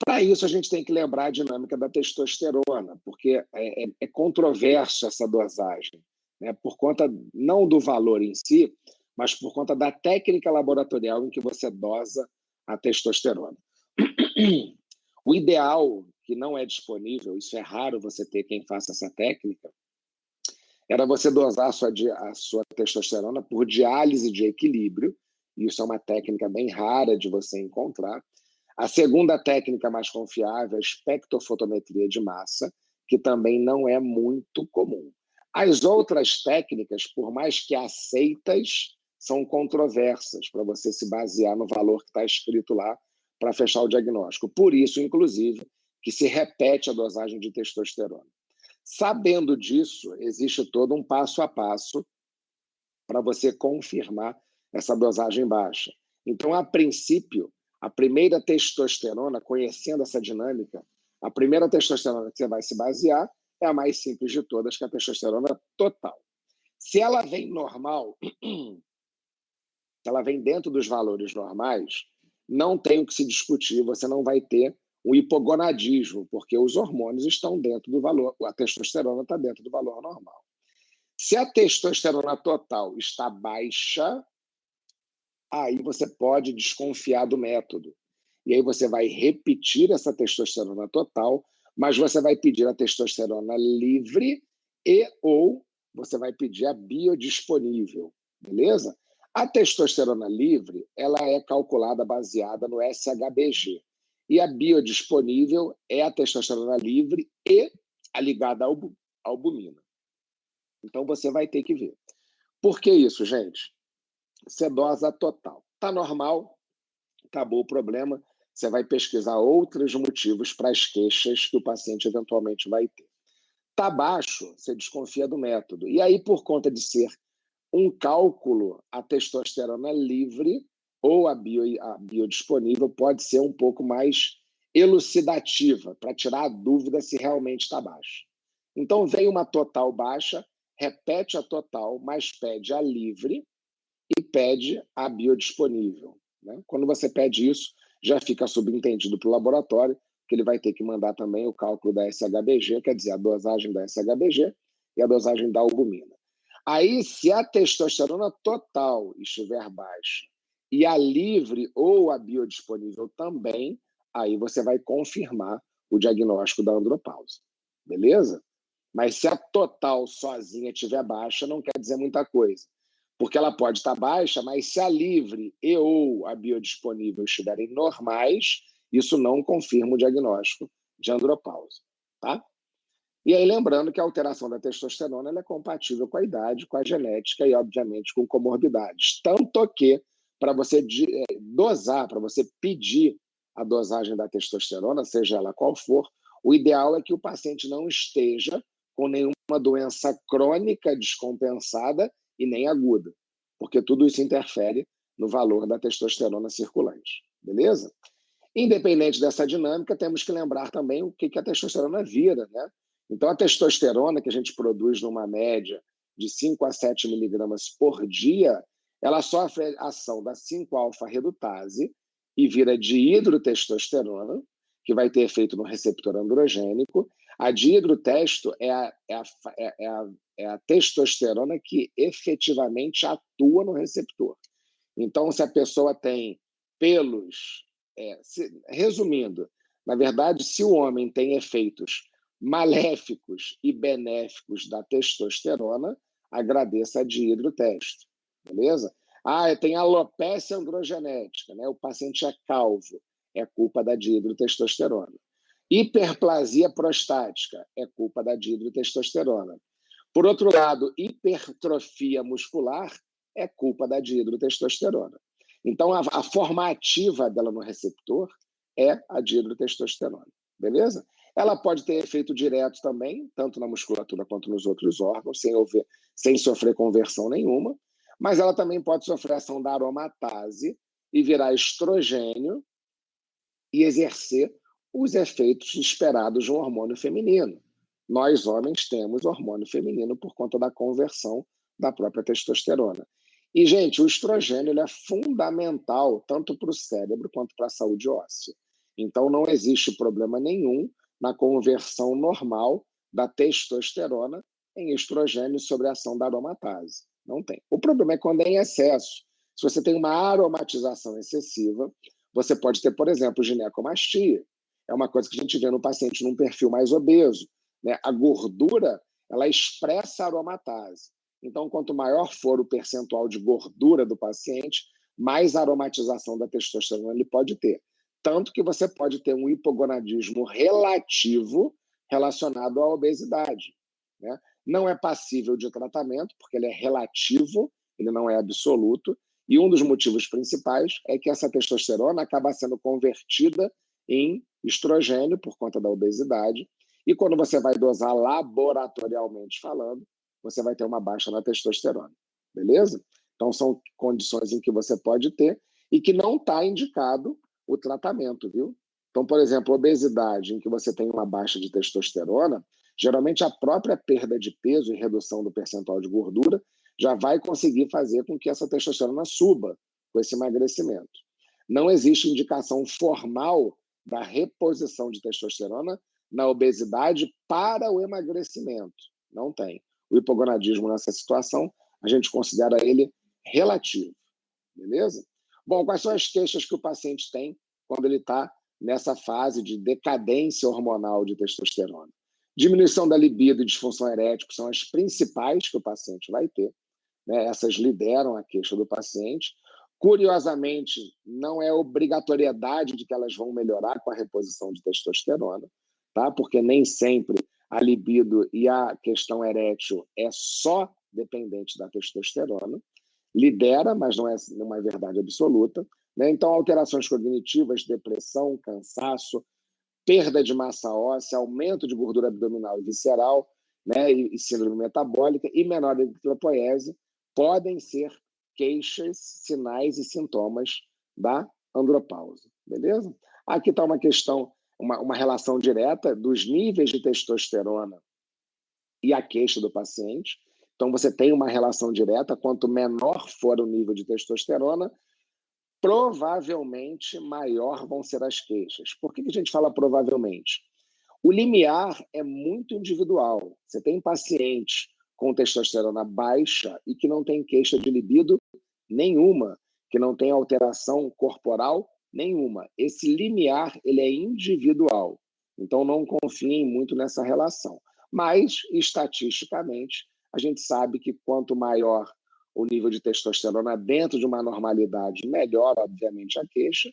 Para isso, a gente tem que lembrar a dinâmica da testosterona, porque é controverso essa dosagem, né? Por conta não do valor em si, mas por conta da técnica laboratorial em que você dosa a testosterona. O ideal, que não é disponível, isso é raro você ter quem faça essa técnica, era você dosar a sua testosterona por diálise de equilíbrio. Isso é uma técnica bem rara de você encontrar. A segunda técnica mais confiável é a espectrofotometria de massa, que também não é muito comum. As outras técnicas, por mais que aceitas, são controversas para você se basear no valor que está escrito lá para fechar o diagnóstico. Por isso, inclusive, que se repete a dosagem de testosterona. Sabendo disso, existe todo um passo a passo para você confirmar essa dosagem baixa. Então, a princípio, a primeira testosterona, conhecendo essa dinâmica, a primeira testosterona que você vai se basear é a mais simples de todas, que é a testosterona total. Se ela vem normal, se ela vem dentro dos valores normais, não tem o que se discutir, você não vai ter um hipogonadismo, porque os hormônios estão dentro do valor, a testosterona está dentro do valor normal. Se a testosterona total está baixa, aí você pode desconfiar do método. E aí você vai repetir essa testosterona total, mas você vai pedir a testosterona livre ou você vai pedir a biodisponível, beleza? A testosterona livre, ela é calculada baseada no SHBG. E a biodisponível é a testosterona livre e a ligada à albumina. Então, você vai ter que ver. Por que isso, gente? Você dosa total. Está normal, acabou o problema, você vai pesquisar outros motivos para as queixas que o paciente eventualmente vai ter. Está baixo, você desconfia do método. E aí, por conta de ser um cálculo, a testosterona livre ou a biodisponível pode ser um pouco mais elucidativa, para tirar a dúvida se realmente está baixa. Então, vem uma total baixa, repete a total, mas pede a livre e pede a biodisponível. Né? Quando você pede isso, já fica subentendido para o laboratório que ele vai ter que mandar também o cálculo da SHBG, quer dizer, a dosagem da SHBG e a dosagem da albumina. Aí, se a testosterona total estiver baixa e a livre ou a biodisponível também, aí você vai confirmar o diagnóstico da andropausa. Beleza? Mas se a total sozinha estiver baixa, não quer dizer muita coisa. Porque ela pode estar baixa, mas se a livre e ou a biodisponível estiverem normais, isso não confirma o diagnóstico de andropausa. Tá? E aí, lembrando que a alteração da testosterona ela é compatível com a idade, com a genética e, obviamente, com comorbidades. Tanto que, para você dosar, para você pedir a dosagem da testosterona, seja ela qual for, o ideal é que o paciente não esteja com nenhuma doença crônica descompensada e nem aguda, porque tudo isso interfere no valor da testosterona circulante. Beleza? Independente dessa dinâmica, temos que lembrar também o que a testosterona vira, né? Então, a testosterona que a gente produz numa média de 5 a 7 miligramas por dia, ela sofre a ação da 5-alfa-redutase e vira dihidrotestosterona, que vai ter efeito no receptor androgênico. A dihidrotesto é a testosterona que efetivamente atua no receptor. Então, se a pessoa tem pelos... resumindo, na verdade, se o homem tem efeitos maléficos e benéficos da testosterona, agradeça a dihidrotesto, beleza? Tem alopecia androgenética, né? O paciente é calvo, é culpa da dihidrotestosterona. Hiperplasia prostática, é culpa da dihidrotestosterona. Por outro lado, hipertrofia muscular é culpa da dihidrotestosterona. Então, a forma ativa dela no receptor é a dihidrotestosterona, beleza? Ela pode ter efeito direto também, tanto na musculatura quanto nos outros órgãos, sem sofrer conversão nenhuma, mas ela também pode sofrer ação da aromatase e virar estrogênio e exercer os efeitos esperados de um hormônio feminino. Nós, homens, temos hormônio feminino por conta da conversão da própria testosterona. E, gente, o estrogênio ele é fundamental tanto para o cérebro quanto para a saúde óssea. Então, não existe problema nenhum na conversão normal da testosterona em estrogênio sobre a ação da aromatase. Não tem. O problema é quando é em excesso. Se você tem uma aromatização excessiva, você pode ter, por exemplo, ginecomastia. É uma coisa que a gente vê no paciente num perfil mais obeso, né? A gordura, ela expressa a aromatase. Então, quanto maior for o percentual de gordura do paciente, mais aromatização da testosterona ele pode ter. Tanto que você pode ter um hipogonadismo relativo relacionado à obesidade, né? Não é passível de tratamento, porque ele é relativo, ele não é absoluto, e um dos motivos principais é que essa testosterona acaba sendo convertida em estrogênio por conta da obesidade, e quando você vai dosar laboratorialmente falando, você vai ter uma baixa na testosterona, beleza? Então, são condições em que você pode ter e que não está indicado o tratamento, viu? Então, por exemplo, obesidade, em que você tem uma baixa de testosterona, geralmente a própria perda de peso e redução do percentual de gordura já vai conseguir fazer com que essa testosterona suba com esse emagrecimento. Não existe indicação formal da reposição de testosterona na obesidade para o emagrecimento. Não tem. O hipogonadismo nessa situação, a gente considera ele relativo. Beleza? Bom, quais são as queixas que o paciente tem quando ele está nessa fase de decadência hormonal de testosterona? Diminuição da libido e disfunção erétil são as principais que o paciente vai ter, né? Essas lideram a queixa do paciente. Curiosamente, não é obrigatoriedade de que elas vão melhorar com a reposição de testosterona, tá? Porque nem sempre a libido e a questão erétil é só dependente da testosterona. Lidera, mas não é uma verdade absoluta, né? Então, alterações cognitivas, depressão, cansaço, perda de massa óssea, aumento de gordura abdominal e visceral, né? E síndrome metabólica e menor eritropoiese podem ser queixas, sinais e sintomas da andropausa, beleza? Aqui está uma questão, uma relação direta dos níveis de testosterona e a queixa do paciente. Então, você tem uma relação direta, quanto menor for o nível de testosterona, provavelmente maior vão ser as queixas. Por que a gente fala provavelmente? O limiar é muito individual. Você tem pacientes com testosterona baixa e que não tem queixa de libido nenhuma, que não tem alteração corporal nenhuma. Esse limiar ele é individual. Então, não confiem muito nessa relação. Mas, estatisticamente, a gente sabe que quanto maior o nível de testosterona dentro de uma normalidade, melhor, obviamente, a queixa,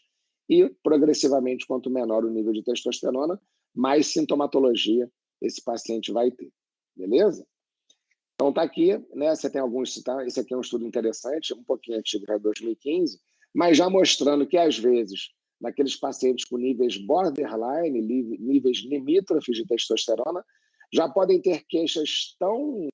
e, progressivamente, quanto menor o nível de testosterona, mais sintomatologia esse paciente vai ter. Beleza? Então, está aqui, né? Você tem alguns... Tá? Esse aqui é um estudo interessante, um pouquinho antigo, é 2015, mas já mostrando que, às vezes, naqueles pacientes com níveis borderline, níveis limítrofes de testosterona, já podem ter queixas tão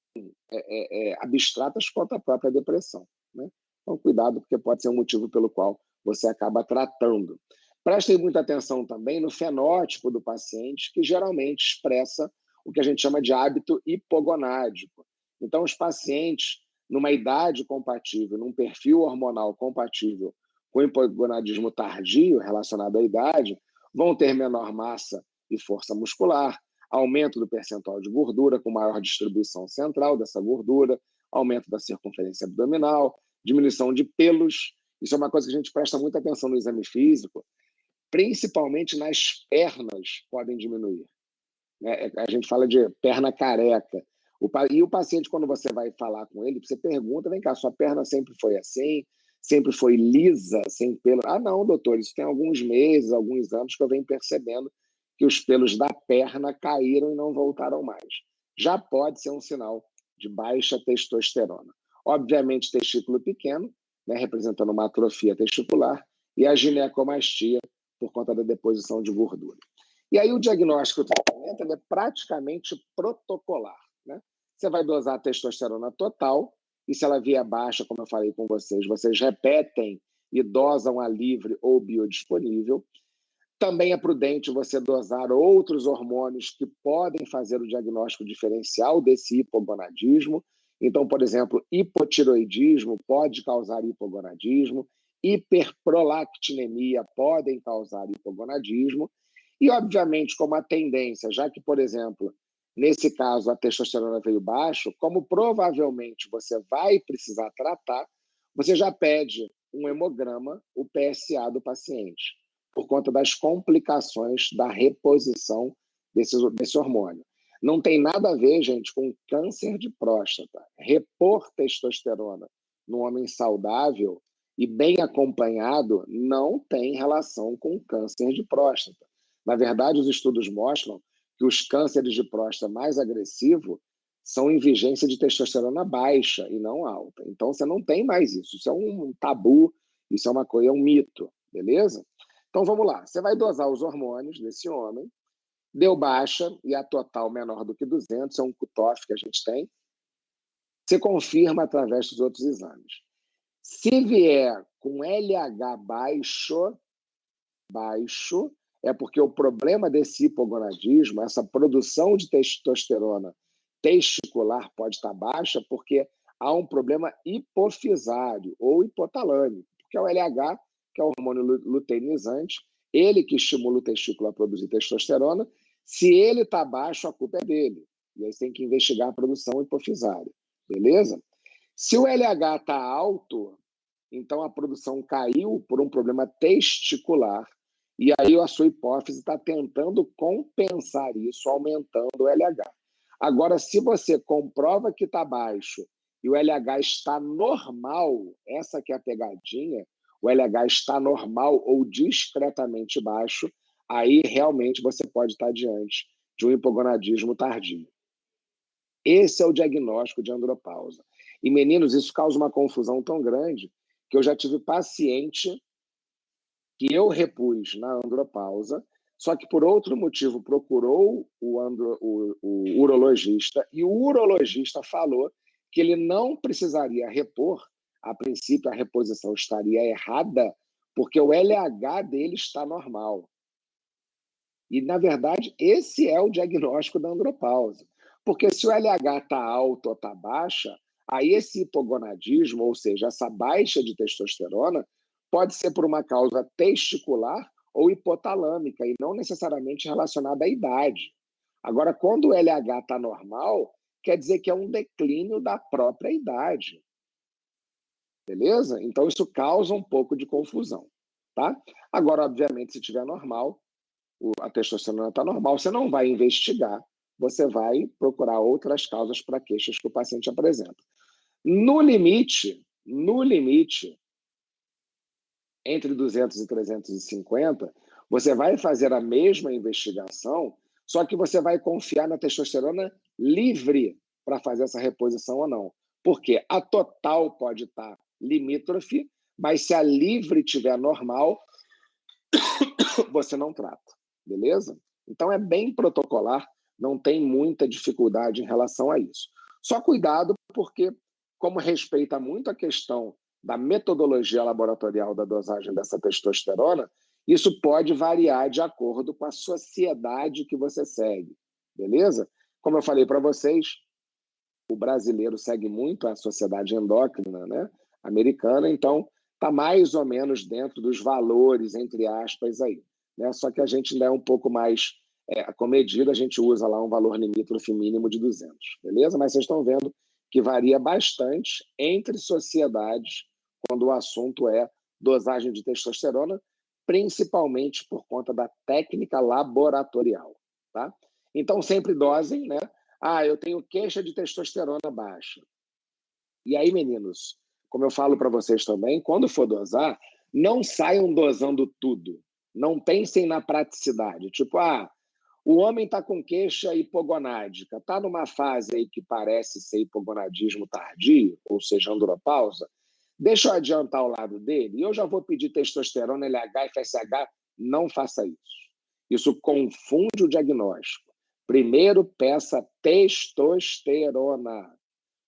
abstratas quanto a própria depressão, né? Então, cuidado, porque pode ser um motivo pelo qual você acaba tratando. Prestem muita atenção também no fenótipo do paciente, que geralmente expressa o que a gente chama de hábito hipogonádico. Então, os pacientes, numa idade compatível, num perfil hormonal compatível com o hipogonadismo tardio relacionado à idade, vão ter menor massa e força muscular, aumento do percentual de gordura com maior distribuição central dessa gordura, aumento da circunferência abdominal, diminuição de pelos. Isso é uma coisa que a gente presta muita atenção no exame físico, principalmente nas pernas podem diminuir, né? A gente fala de perna careca. E o paciente, quando você vai falar com ele, você pergunta, vem cá, sua perna sempre foi assim? Sempre foi lisa, sem pelo? Ah, não, doutor, isso tem alguns meses, alguns anos que eu venho percebendo que os pelos da perna caíram e não voltaram mais. Já pode ser um sinal de baixa testosterona. Obviamente, testículo pequeno, né, representando uma atrofia testicular, e a ginecomastia, por conta da deposição de gordura. E aí o diagnóstico e o tratamento é praticamente protocolar, né? Você vai dosar a testosterona total, e se ela vier baixa, como eu falei com vocês, vocês repetem e dosam a livre ou biodisponível. Também é prudente você dosar outros hormônios que podem fazer o diagnóstico diferencial desse hipogonadismo. Então, por exemplo, hipotiroidismo pode causar hipogonadismo, hiperprolactinemia podem causar hipogonadismo. E, obviamente, como a tendência, já que, por exemplo, Nesse caso, a testosterona veio baixo, como provavelmente você vai precisar tratar, você já pede um hemograma, o PSA do paciente, por conta das complicações da reposição desse hormônio. Não tem nada a ver, gente, com câncer de próstata. Repor testosterona no homem saudável e bem acompanhado não tem relação com câncer de próstata. Na verdade, os estudos mostram que os cânceres de próstata mais agressivos são em vigência de testosterona baixa e não alta. Então, você não tem mais isso. Isso é um tabu, isso é uma coisa, é um mito, beleza? Então, vamos lá. Você vai dosar os hormônios desse homem, deu baixa e a total menor do que 200, é um cutoff que a gente tem. Você confirma através dos outros exames. Se vier com LH baixo, é porque o problema desse hipogonadismo, essa produção de testosterona testicular pode estar baixa porque há um problema hipofisário ou hipotalâmico, porque é o LH, que é o hormônio luteinizante, ele que estimula o testículo a produzir testosterona. Se ele está baixo, a culpa é dele. E aí você tem que investigar a produção hipofisária, beleza? Se o LH está alto, então a produção caiu por um problema testicular, e aí a sua hipófise está tentando compensar isso, aumentando o LH. Agora, se você comprova que está baixo e o LH está normal, essa que é a pegadinha, o LH está normal ou discretamente baixo, aí realmente você pode estar diante de um hipogonadismo tardio. Esse é o diagnóstico de andropausa. E, meninos, isso causa uma confusão tão grande que eu já tive paciente que eu repus na andropausa, só que por outro motivo procurou o urologista e o urologista falou que ele não precisaria repor, a princípio a reposição estaria errada, porque o LH dele está normal. E, na verdade, esse é o diagnóstico da andropausa. Porque se o LH está alto ou está baixa, aí esse hipogonadismo, ou seja, essa baixa de testosterona, pode ser por uma causa testicular ou hipotalâmica, e não necessariamente relacionada à idade. Agora, quando o LH está normal, quer dizer que é um declínio da própria idade. Beleza? Então, isso causa um pouco de confusão. Tá? Agora, obviamente, se estiver normal, a testosterona está normal, você não vai investigar, você vai procurar outras causas para queixas que o paciente apresenta. No limite, entre 200 e 350, você vai fazer a mesma investigação, só que você vai confiar na testosterona livre para fazer essa reposição ou não. Porque a total pode estar limítrofe, mas se a livre estiver normal, você não trata. Beleza? Então é bem protocolar, não tem muita dificuldade em relação a isso. Só cuidado, porque, como respeita muito a questão da metodologia laboratorial da dosagem dessa testosterona, isso pode variar de acordo com a sociedade que você segue. Beleza? Como eu falei para vocês, o brasileiro segue muito a sociedade endócrina, né, americana, então está mais ou menos dentro dos valores, entre aspas, aí. Né? Só que a gente ainda é um pouco mais comedido, a gente usa lá um valor limítrofe mínimo de 200, beleza? Mas vocês estão vendo que varia bastante entre sociedades quando o assunto é dosagem de testosterona, principalmente por conta da técnica laboratorial, tá? Então, sempre dosem, né? Ah, eu tenho queixa de testosterona baixa. E aí, meninos, como eu falo para vocês também, quando for dosar, não saiam dosando tudo. Não pensem na praticidade. Tipo, o homem está com queixa hipogonádica, está numa fase aí que parece ser hipogonadismo tardio, ou seja, andropausa. Deixa eu adiantar o lado dele e eu já vou pedir testosterona, LH, FSH. Não faça isso. Isso confunde o diagnóstico. Primeiro, peça testosterona.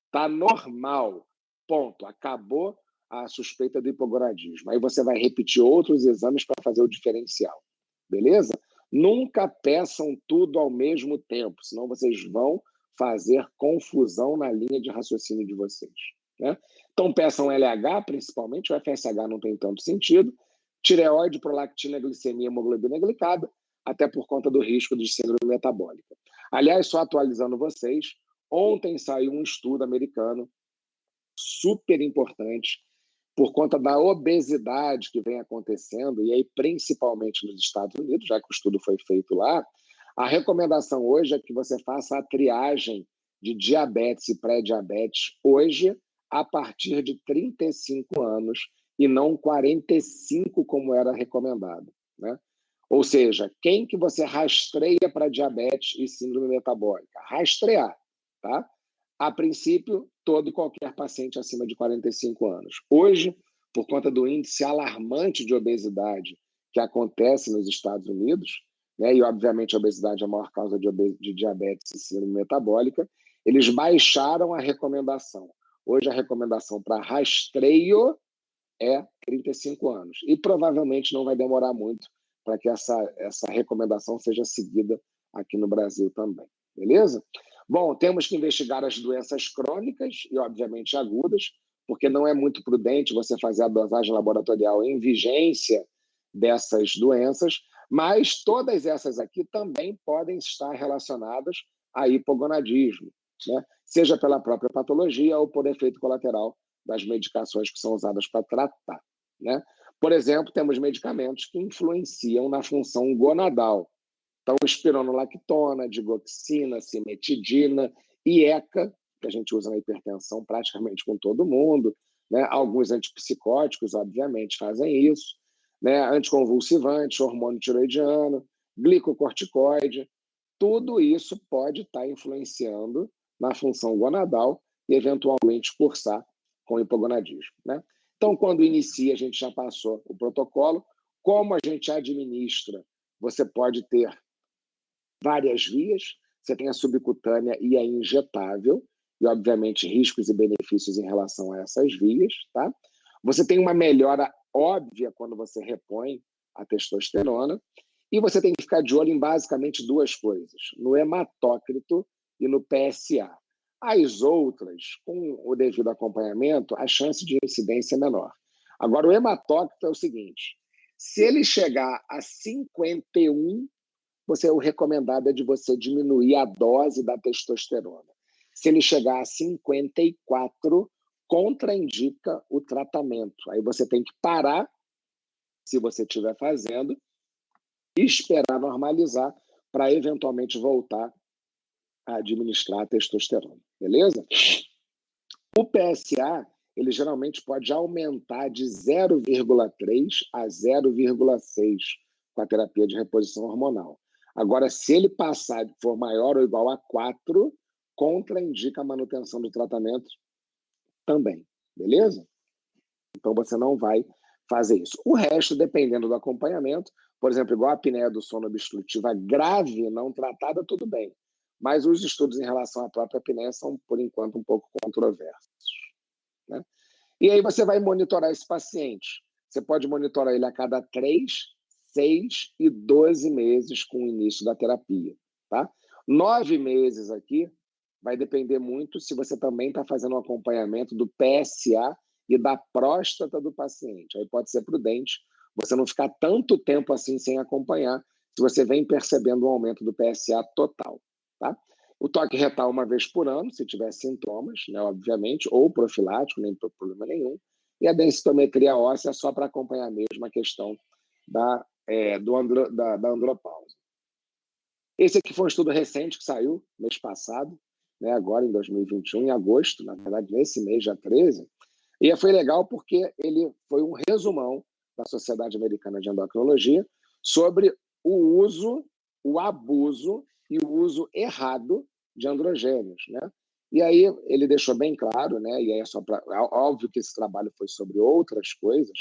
Está normal. Ponto. Acabou a suspeita do hipogonadismo. Aí você vai repetir outros exames para fazer o diferencial. Beleza? Nunca peçam tudo ao mesmo tempo, senão vocês vão fazer confusão na linha de raciocínio de vocês. Né? Então, peçam LH, principalmente, o FSH não tem tanto sentido, tireoide, prolactina, glicemia, hemoglobina glicada, até por conta do risco de síndrome metabólica. Aliás, só atualizando vocês, ontem saiu um estudo americano super importante por conta da obesidade que vem acontecendo, e aí principalmente nos Estados Unidos, já que o estudo foi feito lá. A recomendação hoje é que você faça a triagem de diabetes e pré-diabetes hoje a partir de 35 anos e não 45 como era recomendado, né? Ou seja, quem que você rastreia para diabetes e síndrome metabólica? Rastrear, tá? A princípio, todo e qualquer paciente acima de 45 anos. Hoje, por conta do índice alarmante de obesidade que acontece nos Estados Unidos, né, e obviamente a obesidade é a maior causa de diabetes e síndrome metabólica, eles baixaram a recomendação. Hoje a recomendação para rastreio é 35 anos. E provavelmente não vai demorar muito para que essa recomendação seja seguida aqui no Brasil também. Beleza? Bom, temos que investigar as doenças crônicas e, obviamente, agudas, porque não é muito prudente você fazer a dosagem laboratorial em vigência dessas doenças, mas todas essas aqui também podem estar relacionadas a hipogonadismo, né? Seja pela própria patologia ou por efeito colateral das medicações que são usadas para tratar, né? Por exemplo, temos medicamentos que influenciam na função gonadal. Então, espironolactona, digoxina, cimetidina, IECA, que a gente usa na hipertensão praticamente com todo mundo, né? Alguns antipsicóticos, obviamente, fazem isso, né? Anticonvulsivantes, hormônio tiroidiano, glicocorticoide, tudo isso pode estar influenciando na função gonadal e, eventualmente, cursar com hipogonadismo, né? Então, quando inicia, a gente já passou o protocolo. Como a gente administra? Você pode ter várias vias. Você tem a subcutânea e a injetável, e, obviamente, riscos e benefícios em relação a essas vias, tá? Você tem uma melhora óbvia quando você repõe a testosterona, e você tem que ficar de olho em basicamente duas coisas, no hematócrito e no PSA. As outras, com o devido acompanhamento, a chance de incidência é menor. Agora, o hematócrito é o seguinte, se ele chegar a 51, o recomendado é de você diminuir a dose da testosterona. Se ele chegar a 54, contraindica o tratamento. Aí você tem que parar, se você estiver fazendo, e esperar normalizar para eventualmente voltar a administrar a testosterona. Beleza? O PSA, ele geralmente pode aumentar de 0,3 a 0,6 com a terapia de reposição hormonal. Agora, se ele passar, for maior ou igual a 4, contraindica a manutenção do tratamento também. Beleza? Então, você não vai fazer isso. O resto, dependendo do acompanhamento, por exemplo, igual a apneia do sono obstrutiva grave, não tratada, tudo bem. Mas os estudos em relação à própria apneia são, por enquanto, um pouco controversos, né? E aí você vai monitorar esse paciente. Você pode monitorar ele a cada 3, 6 e 12 meses com o início da terapia, tá? 9 meses aqui vai depender muito se você também está fazendo um acompanhamento do PSA e da próstata do paciente. Aí pode ser prudente você não ficar tanto tempo assim sem acompanhar, se você vem percebendo um aumento do PSA total, tá? O toque retal uma vez por ano, se tiver sintomas, né, obviamente, ou profilático, nem problema nenhum. E a densitometria óssea só para acompanhar mesmo a questão da andropausa. Esse aqui foi um estudo recente que saiu mês passado, né, agora em 2021, em agosto, na verdade, nesse mês, já 13, e foi legal porque ele foi um resumão da Sociedade Americana de Endocrinologia sobre o uso, o abuso e o uso errado de androgênios, né? E aí ele deixou bem claro, né? E aí é só óbvio que esse trabalho foi sobre outras coisas,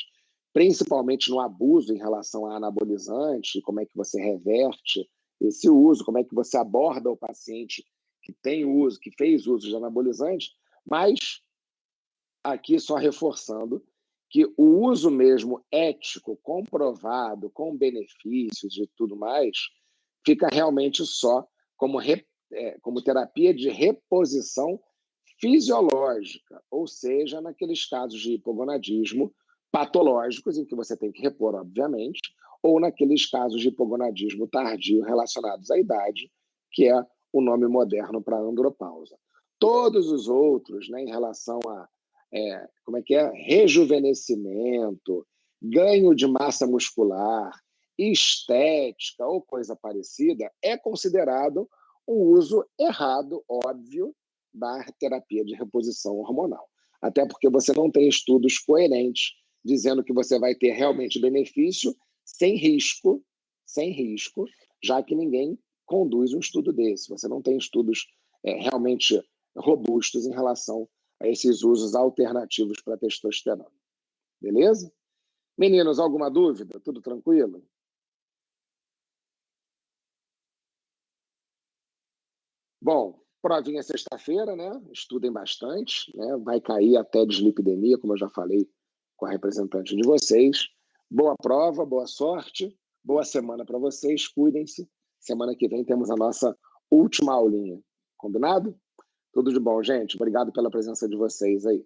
principalmente no abuso em relação a anabolizante, como é que você reverte esse uso, como é que você aborda o paciente que tem uso, que fez uso de anabolizante, mas aqui só reforçando que o uso mesmo ético, comprovado, com benefícios e tudo mais, fica realmente só como terapia de reposição fisiológica, ou seja, naqueles casos de hipogonadismo patológicos, em que você tem que repor, obviamente, ou naqueles casos de hipogonadismo tardio relacionados à idade, que é o nome moderno para andropausa. Todos os outros, né, em relação a rejuvenescimento, ganho de massa muscular, estética ou coisa parecida, é considerado um uso errado, óbvio, da terapia de reposição hormonal. Até porque você não tem estudos coerentes dizendo que você vai ter realmente benefício sem risco, já que ninguém conduz um estudo desse. Você não tem estudos realmente robustos em relação a esses usos alternativos para testosterona. Beleza? Meninos, alguma dúvida? Tudo tranquilo? Bom, provinha sexta-feira, né? Estudem bastante, né? Vai cair até dislipidemia, como eu já falei com a representante de vocês. Boa prova, boa sorte, boa semana para vocês, cuidem-se. Semana que vem temos a nossa última aulinha. Combinado? Tudo de bom, gente. Obrigado pela presença de vocês aí.